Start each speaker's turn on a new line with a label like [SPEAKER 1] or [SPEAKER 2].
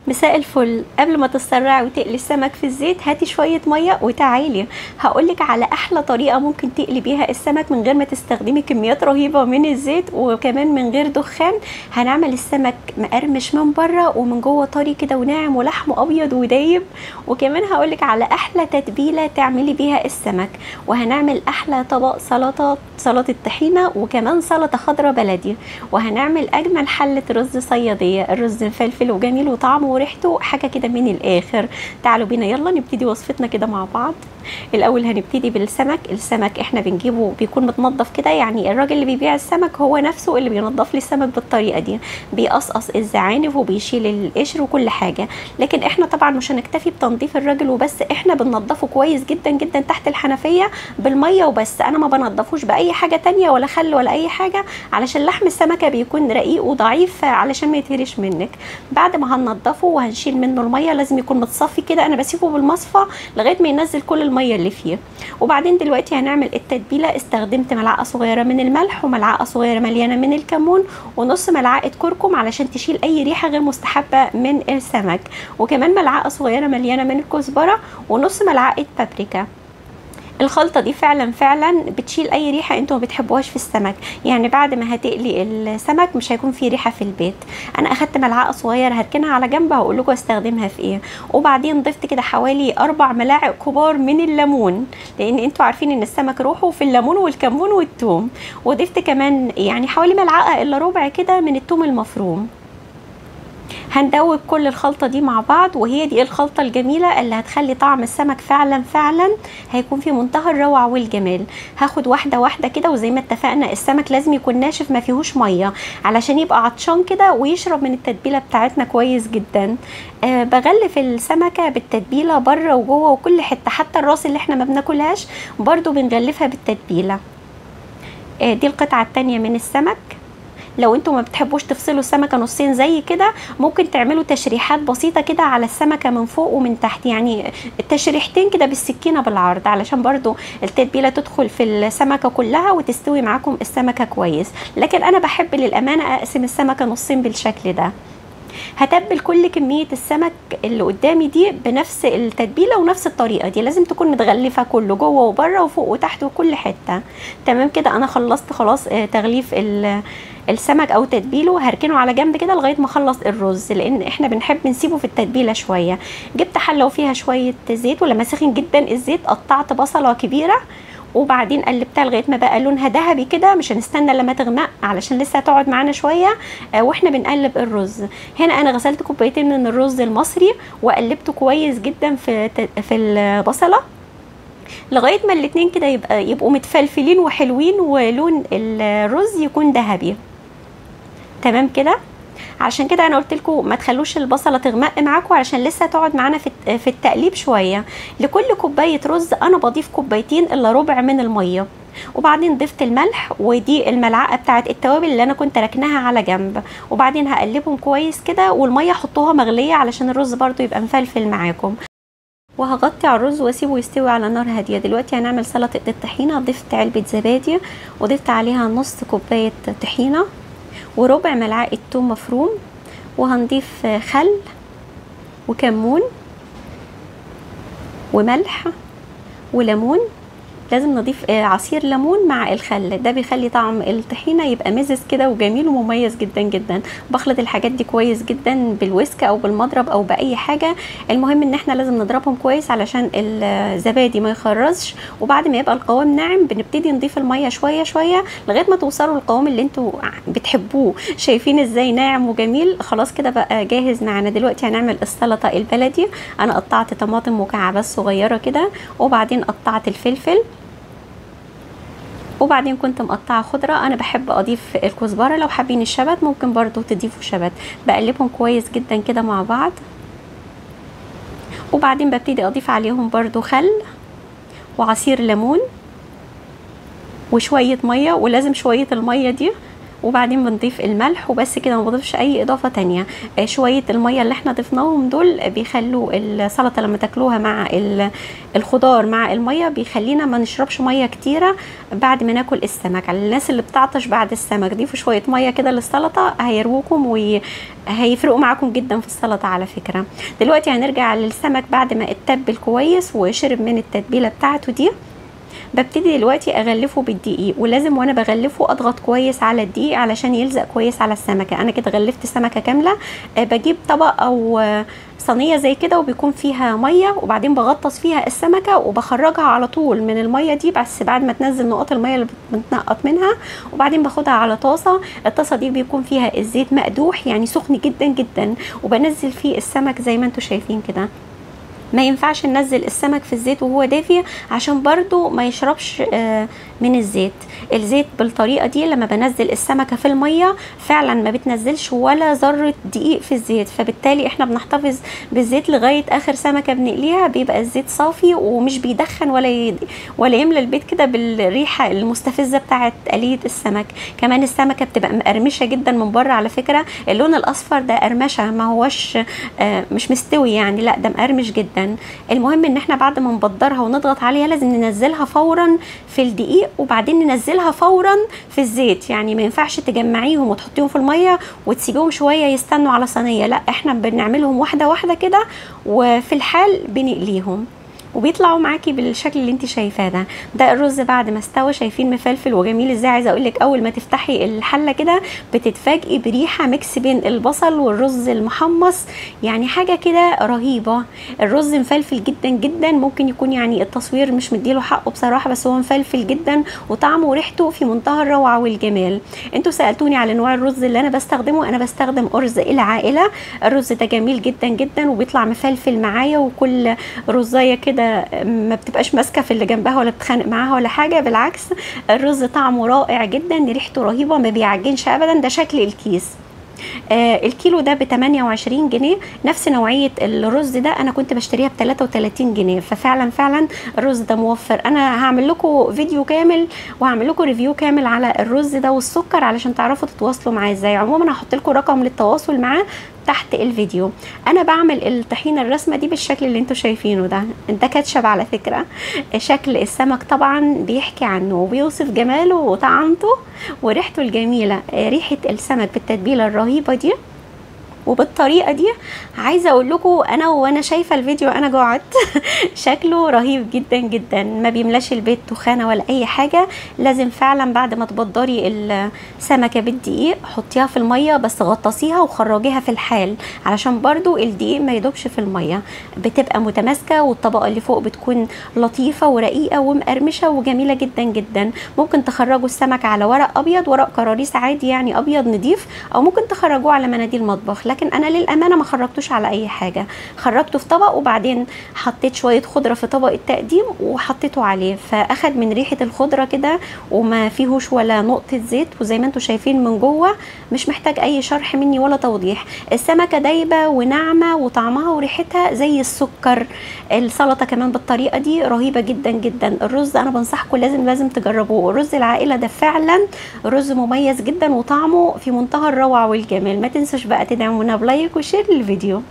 [SPEAKER 1] مساء الفل. قبل ما تسرعي وتقلي السمك في الزيت هاتي شوية مية وتعالي هقولك على احلى طريقة ممكن تقلي بيها السمك من غير ما تستخدمي كميات رهيبة من الزيت وكمان من غير دخان. هنعمل السمك مقرمش من بره ومن جوه طري كده وناعم ولحمه ابيض ودايب. وكمان هقولك على احلى تتبيلة تعملي بيها السمك. وهنعمل احلى طبق سلطة طحينة وكمان سلطة خضراء بلدي. وهنعمل اجمل حلة رز صيادية، الرز مفلفل وجميل وطعمه وريحته حاجه كده من الاخر. تعالوا بينا يلا نبتدي وصفتنا كده مع بعض. الاول هنبتدي بالسمك. السمك احنا بنجيبه بيكون متنضف كده، يعني الراجل اللي بيبيع السمك هو نفسه اللي بينضف لي السمك بالطريقه دي، بيقصقص الزعانف وبيشيل القشر وكل حاجه. لكن احنا طبعا مش هنكتفي بتنظيف الراجل وبس، احنا بننضفه كويس جدا جدا تحت الحنفيه بالميه وبس. انا ما بنضفوش باي حاجه تانية ولا خل ولا اي حاجه، علشان لحم السمكه بيكون رقيق وضعيف علشان ما يتهرش منك. بعد ما هننضفه وهنشيل منه الميه لازم يكون متصفي كده، انا بسيبه بالمصفى لغايه ما ينزل كل الميه اللي فيه. وبعدين دلوقتي هنعمل التتبيله. استخدمت ملعقه صغيره من الملح وملعقه صغيره مليانه من الكمون ونص ملعقه كركم علشان تشيل اي ريحه غير مستحبه من السمك، وكمان ملعقه صغيره مليانه من الكزبره ونص ملعقه بابريكا. الخلطة دي فعلا بتشيل اي ريحة انتوا ما بتحبوهاش في السمك، يعني بعد ما هتقلي السمك مش هيكون فيه ريحة في البيت. انا اخدت ملعقة صغيرة هركنها على جنب هقول لكم استخدمها في ايه. وبعدين ضفت كده حوالي 4 ملاعق كبار من الليمون، لان انتوا عارفين ان السمك روحه في الليمون والكمون والثوم. وضفت كمان يعني حوالي ملعقة الا ربع كده من الثوم المفروم. هندوب كل الخلطة دي مع بعض، وهي دي الخلطة الجميلة اللي هتخلي طعم السمك فعلا هيكون في منتهى الروعة والجمال. هاخد واحدة واحدة كده، وزي ما اتفقنا السمك لازم يكون ناشف ما فيهوش مية علشان يبقى عطشان كده ويشرب من التتبيلة بتاعتنا كويس جدا. بغلف السمكة بالتتبيلة بره وجوه وكل حتة، حتى الراس اللي احنا ما بناكلهاش برضو بنغلفها بالتتبيلة. دي القطعة التانية من السمك. لو انتوا ما بتحبوش تفصلوا السمكه نصين زي كده ممكن تعملوا تشريحات بسيطه كده على السمكه من فوق ومن تحت، يعني تشريحتين كده بالسكينه بالعرض علشان برضو التتبيله تدخل في السمكه كلها وتستوي معاكم السمكه كويس. لكن انا بحب للامانه اقسم السمكه نصين بالشكل ده. هتبل كل كمية السمك اللي قدامي دي بنفس التتبيلة ونفس الطريقة دي، لازم تكون متغلفة كله جوه وبره وفوق وتحت وكل حتة. تمام كده انا خلصت خلاص تغليف السمك او تتبيله. هركنه على جنب كده لغايه ما اخلص الرز، لان احنا بنحب نسيبه في التتبيله شويه. جبت حله وفيها شويه زيت، ولما سخن جدا الزيت قطعت بصله كبيره وبعدين قلبتها لغايه ما بقى لونها ذهبي كده. مش هنستنى لما تغمق علشان لسه هتقعد معانا شويه واحنا بنقلب الرز. هنا انا غسلت كوبايتين من الرز المصري وقلبته كويس جدا في البصله لغايه ما الاتنين كده يبقوا متفلفلين وحلوين ولون الرز يكون ذهبي. تمام كده. عشان كده انا قلت لكم ما تخلوش البصله تغمق معاكم علشان لسه هتقعد معانا في التقليب شويه. لكل كوبايه رز انا بضيف كوبايتين الا ربع من الميه. وبعدين ضفت الملح، ودي الملعقه بتاعه التوابل اللي انا كنت ركناها على جنب. وبعدين هقلبهم كويس كده، والميه حطوها مغليه علشان الرز برضو يبقى مفلفل معاكم. وهغطي على الرز واسيبه يستوي على نار هاديه. دلوقتي هنعمل سلطه الطحينه. ضفت علبه زبادي وضفت عليها نص كوبايه طحينه وربع ملعقه ثوم مفروم، وهنضيف خل وكمون وملح وليمون. لازم نضيف عصير ليمون مع الخل، ده بيخلي طعم الطحينه يبقى مزز كده وجميل ومميز جدا جدا. بخلط الحاجات دي كويس جدا بالويسك او بالمضرب او باي حاجه. المهم ان احنا لازم نضربهم كويس علشان الزبادي ما يخرزش. وبعد ما يبقى القوام ناعم بنبتدي نضيف الميه شويه شويه لغايه ما توصلوا للقوام اللي انتوا بتحبوه. شايفين ازاي ناعم وجميل؟ خلاص كده بقى جاهز معانا. دلوقتي هنعمل السلطه البلدي. انا قطعت طماطم مكعبات صغيره كده، وبعدين قطعت الفلفل، وبعدين كنت مقطعه خضره. انا بحب اضيف الكزبره، لو حابين الشبت ممكن برضو تضيفوا شبت. بقلبهم كويس جدا كده مع بعض، وبعدين ببتدي اضيف عليهم برضو خل وعصير ليمون وشويه ميه، ولازم شويه الميه دي وبعدين بنضيف الملح وبس كده، ما بضيفش اي اضافه تانية. شويه الميه اللي احنا ضفناهم دول بيخلوا السلطه لما تاكلوها مع الخضار مع الميه بيخلينا ما نشربش ميه كتيره بعد ما ناكل السمك. على الناس اللي بتعطش بعد السمك ضيفوا شويه ميه كده للسلطه هيروكم وهيفرقوا معاكم جدا في السلطه على فكره. دلوقتي هنرجع للسمك بعد ما اتبل كويس وشرب من التتبيله بتاعته دي. ببتدي دلوقتي اغلفه بالدقيق، ولازم وانا بغلفه اضغط كويس على الدقيق علشان يلزق كويس على السمكه. انا كده غلفت سمكه كامله. بجيب طبق او صينيه زي كده وبيكون فيها ميه، وبعدين بغطس فيها السمكه وبخرجها على طول من الميه دي بس بعد ما تنزل نقط الميه اللي بتنقط منها، وبعدين باخدها على طاسه. الطاسه دي بيكون فيها الزيت مقدوح يعني سخن جدا جدا، وبنزل فيه السمك زي ما انتم شايفين كده. ما ينفعش ننزل السمك في الزيت وهو دافي عشان برضو ما يشربش من الزيت. الزيت بالطريقة دي لما بنزل السمكة في المية فعلا ما بتنزلش ولا ذرة دقيق في الزيت، فبالتالي احنا بنحتفظ بالزيت لغاية اخر سمكة بنقليها، بيبقى الزيت صافي ومش بيدخن ولا يملى البيت كده بالريحة المستفزة بتاعت قلية السمك. كمان السمكة بتبقى مقرمشة جدا من بره على فكرة، اللون الاصفر ده قرمشة، ما هوش مش مستوي يعني، لا ده مقرمش جدا. المهم ان احنا بعد ما نبدرها ونضغط عليها لازم ننزلها فورا في الدقيق وبعدين ننزلها فورا في الزيت. يعني ما ينفعش تجمعيهم وتحطيهم في الميه وتسيبيهم شويه يستنوا على صينيه، لا احنا بنعملهم واحده واحده كده وفي الحال بنقليهم وبيطلعوا معاكي بالشكل اللي انت شايفاه ده. ده الرز بعد ما استوى، شايفين مفلفل وجميل ازاي. عايزه اقول لك اول ما تفتحي الحله كده بتتفاجئي بريحه ميكس بين البصل والرز المحمص، يعني حاجه كده رهيبه. الرز مفلفل جدا جدا، ممكن يكون يعني التصوير مش مديله حقه بصراحه، بس هو مفلفل جدا وطعمه وريحته في منتهى الروعه والجمال. انتوا سالتوني على نوع الرز اللي انا بستخدمه، انا بستخدم ارز العائله. الرز ده جميل جدا جدا وبيطلع مفلفل معايا، وكل رزايه كده ما بتبقاش ماسكه في اللي جنبها ولا بتخانق معاها ولا حاجه، بالعكس الرز طعمه رائع جدا، ريحته رهيبه، ما بيعجنش ابدا. ده شكل الكيس. الكيلو ده ب 28 جنيه. نفس نوعيه الرز ده انا كنت بشتريها ب 33 جنيه، ففعلا فعلا الرز ده موفر. انا هعمل لكم فيديو كامل وهعمل لكم ريفيو كامل على الرز ده والسكر علشان تعرفوا تتواصلوا معاه ازاي. عموما هحط لكم رقم للتواصل معاه تحت الفيديو. انا بعمل الطحينه الرسمه دي بالشكل اللي انتوا شايفينه ده. ده كاتشب على فكره. شكل السمك طبعا بيحكي عنه وبيوصف جماله وطعمته وريحته الجميله. ريحه السمك بالتتبيله الرهيبه دي وبالطريقه دي. عايزه اقول لكم انا وانا شايفه الفيديو انا جوعت. شكله رهيب جدا جدا، ما بيملاش البيت تخانه ولا اي حاجه. لازم فعلا بعد ما تبدري السمكه بالدقيق حطيها في الميه بس غطسيها وخرجيها في الحال علشان برضو الدقيق ما يدوبش في الميه، بتبقى متماسكه والطبقه اللي فوق بتكون لطيفه ورقيقه ومقرمشه وجميله جدا جدا. ممكن تخرجوا السمك على ورق ابيض، ورق كراريس عادي يعني ابيض نضيف، او ممكن تخرجوه على مناديل مطبخ، لكن انا للامانه ما خرجتوش على اي حاجه. خرجته في طبق وبعدين حطيت شويه خضره في طبق التقديم وحطيته عليه، فاخد من ريحه الخضره كده وما فيهوش ولا نقطه زيت، وزي ما انتم شايفين من جوه مش محتاج اي شرح مني ولا توضيح. السمكه دايبه وناعمه وطعمها وريحتها زي السكر. السلطه كمان بالطريقه دي رهيبه جدا جدا. الرز انا بنصحكم لازم تجربوه. رز العائله ده فعلا رز مميز جدا وطعمه في منتهى الروعه والجمال. ما تنسوش بقى تدعمونا بلايك وشير للفيديو.